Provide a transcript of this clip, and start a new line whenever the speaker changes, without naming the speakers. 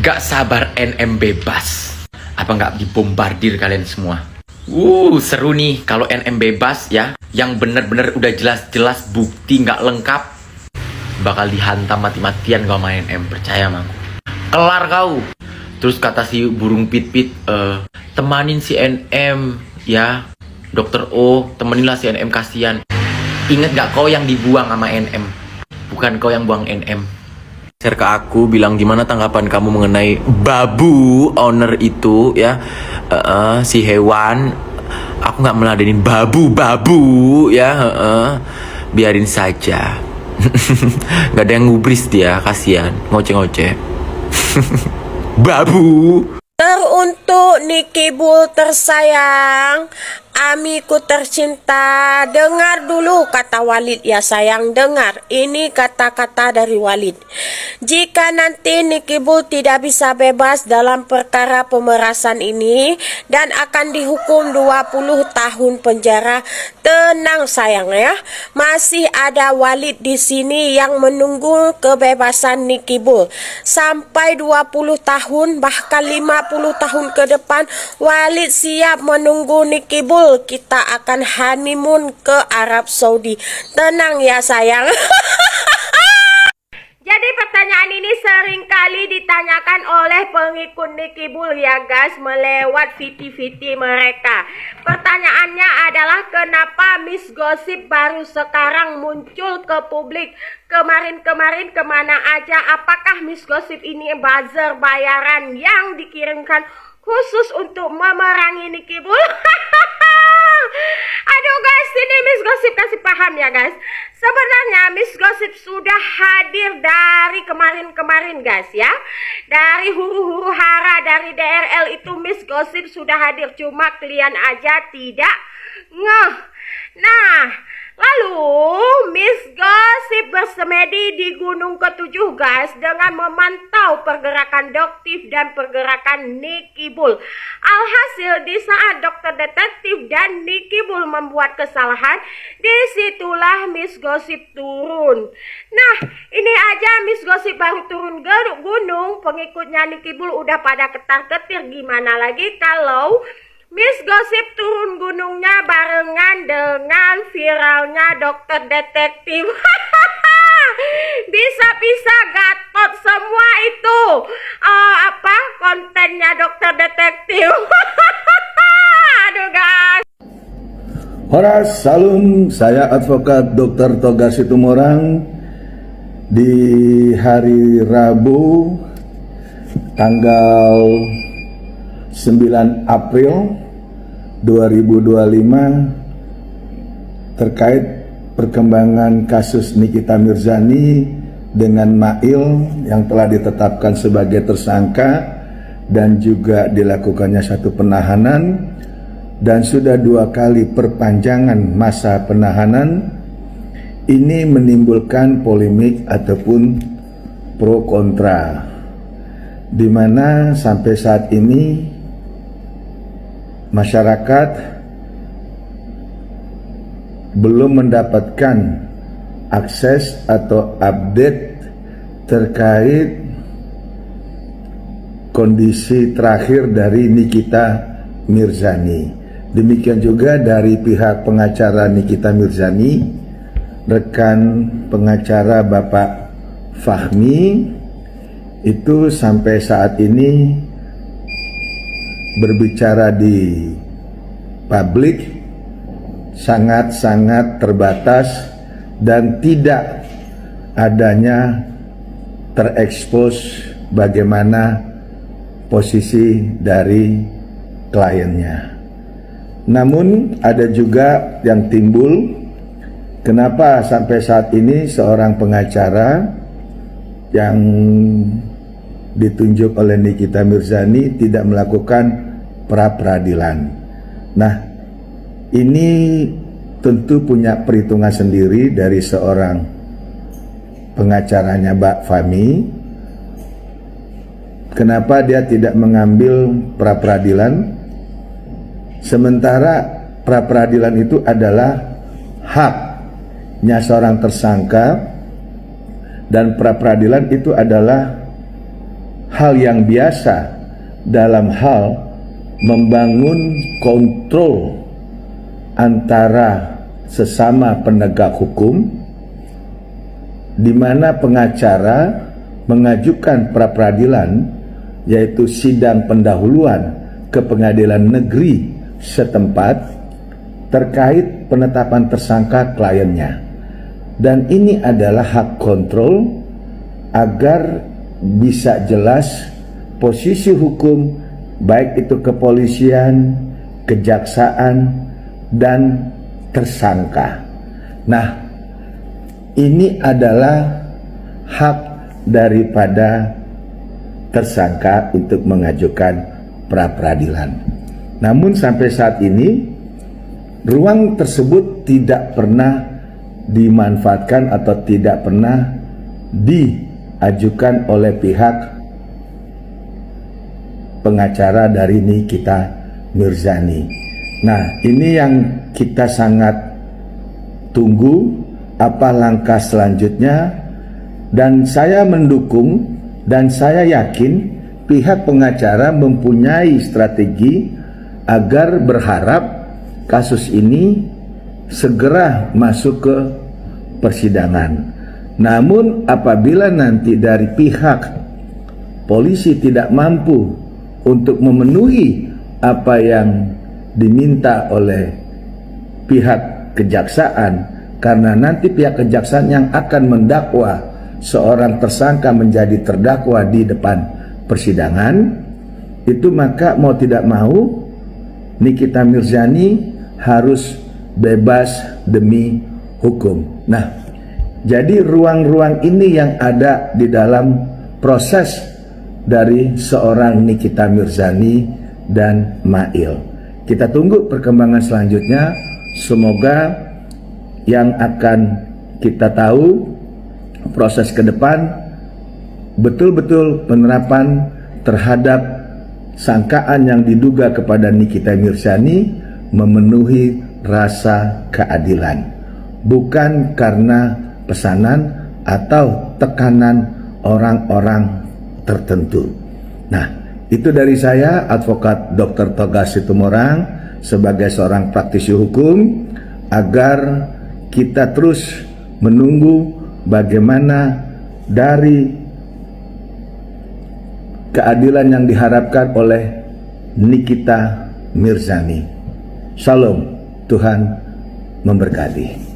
Gak sabar NM bebas. Apa gak dibombardir kalian semua? Seru nih kalau NM bebas ya. Yang bener-bener udah jelas-jelas bukti gak lengkap. Bakal dihantam mati-matian kau main NM, percaya sama aku. Kelar kau. Terus kata si burung pit-pit, temanin si NM ya. Dokter O, temeninlah si NM, kasihan. Ingat gak kau yang dibuang sama NM? Bukan kau yang buang NM. Share ke aku, bilang gimana tanggapan kamu mengenai babu owner itu ya. Si hewan. Aku gak meladenin babu ya. Biarin saja. Gak ada yang ngubris dia, kasihan. Ngoceh-ngoceh. Babu.
Teruntuk Niki Bull tersayang, amiku tercinta, dengar dulu kata Walid ya sayang, dengar. Ini kata-kata dari Walid. Jika nanti Niki Bull tidak bisa bebas dalam perkara pemerasan ini dan akan dihukum 20 tahun penjara, tenang sayang ya. Masih ada Walid di sini yang menunggu kebebasan Niki Bull. Sampai 20 tahun bahkan 50 tahun ke depan, Walid siap menunggu Niki Bull. Kita akan honeymoon ke Arab Saudi. Tenang ya sayang. Jadi pertanyaan ini sering kali ditanyakan oleh pengikut Niki Bull ya guys, melewat VT-VT mereka. Pertanyaannya adalah kenapa Miss Gossip baru sekarang muncul ke publik? Kemarin-kemarin kemana aja? Apakah Miss Gossip ini buzzer bayaran yang dikirimkan khusus untuk memerangi Niki Bull? Aduh guys, ini Miss Gossip kasih paham ya guys. Sebenarnya Miss Gossip sudah hadir dari kemarin-kemarin guys ya. Dari huru-huru hara, dari DRL itu Miss Gossip sudah hadir. Cuma kalian aja tidak ngeh. Nah, lalu Miss Gossip bersemedi di Gunung Ketujuh guys, dengan memantau pergerakan Doktif dan pergerakan Niki Bull. Alhasil di saat dokter detektif dan Niki Bull membuat kesalahan, disitulah Miss Gossip turun. Nah, ini aja Miss Gossip baru turun ke gunung, pengikutnya Niki Bull udah pada ketar-ketir. Gimana lagi kalau Miss Gossip turun gunungnya barengan dengan viralnya dokter detektif. Bisa-bisa gatot semua itu kontennya dokter detektif. Aduh guys.
Horas Salum, saya advokat Dr. Togar Situmorang. Di hari Rabu tanggal 9 April 2025 terkait perkembangan kasus Nikita Mirzani dengan Mail yang telah ditetapkan sebagai tersangka dan juga dilakukannya satu penahanan dan sudah 2 kali perpanjangan masa penahanan. Ini menimbulkan polemik ataupun pro kontra, di mana sampai saat ini masyarakat belum mendapatkan akses atau update terkait kondisi terakhir dari Nikita Mirzani. Demikian juga dari pihak pengacara Nikita Mirzani, rekan pengacara Bapak Fahmi, itu sampai saat ini berbicara di publik sangat-sangat terbatas dan tidak adanya terekspos bagaimana posisi dari kliennya. Namun ada juga yang timbul, kenapa sampai saat ini seorang pengacara yang ditunjuk oleh Nikita Mirzani tidak melakukan pra-peradilan. Nah, ini tentu punya perhitungan sendiri dari seorang pengacaranya Mbak Fahmi. Kenapa dia tidak mengambil pra-peradilan? Sementara pra-peradilan itu adalah haknya seorang tersangka dan pra-peradilan itu adalah hal yang biasa dalam hal membangun kontrol antara sesama penegak hukum, di mana pengacara mengajukan pra-peradilan, yaitu sidang pendahuluan ke pengadilan negeri setempat terkait penetapan tersangka kliennya. Dan ini adalah hak kontrol agar bisa jelas posisi hukum, baik itu kepolisian, kejaksaan, dan tersangka. Nah, ini adalah hak daripada tersangka untuk mengajukan pra-peradilan. Namun sampai saat ini ruang tersebut tidak pernah dimanfaatkan atau tidak pernah diajukan oleh pihak pengacara dari Nikita Mirzani. Nah, ini yang kita sangat tunggu apa langkah selanjutnya, dan saya mendukung dan saya yakin pihak pengacara mempunyai strategi agar berharap kasus ini segera masuk ke persidangan. Namun apabila nanti dari pihak polisi tidak mampu untuk memenuhi apa yang diminta oleh pihak kejaksaan, karena nanti pihak kejaksaan yang akan mendakwa seorang tersangka menjadi terdakwa di depan persidangan, itu maka mau tidak mau Nikita Mirzani harus bebas demi hukum. Nah, jadi ruang-ruang ini yang ada di dalam proses dari seorang Nikita Mirzani dan Mail. Kita tunggu perkembangan selanjutnya. Semoga yang akan kita tahu proses ke depan betul-betul penerapan terhadap sangkaan yang diduga kepada Nikita Mirzani memenuhi rasa keadilan, bukan karena pesanan atau tekanan orang-orang tertentu. Nah, itu dari saya, Advokat Dr. Toga Situmorang, sebagai seorang praktisi hukum, agar kita terus menunggu bagaimana dari keadilan yang diharapkan oleh Nikita Mirzani. Shalom, Tuhan memberkati.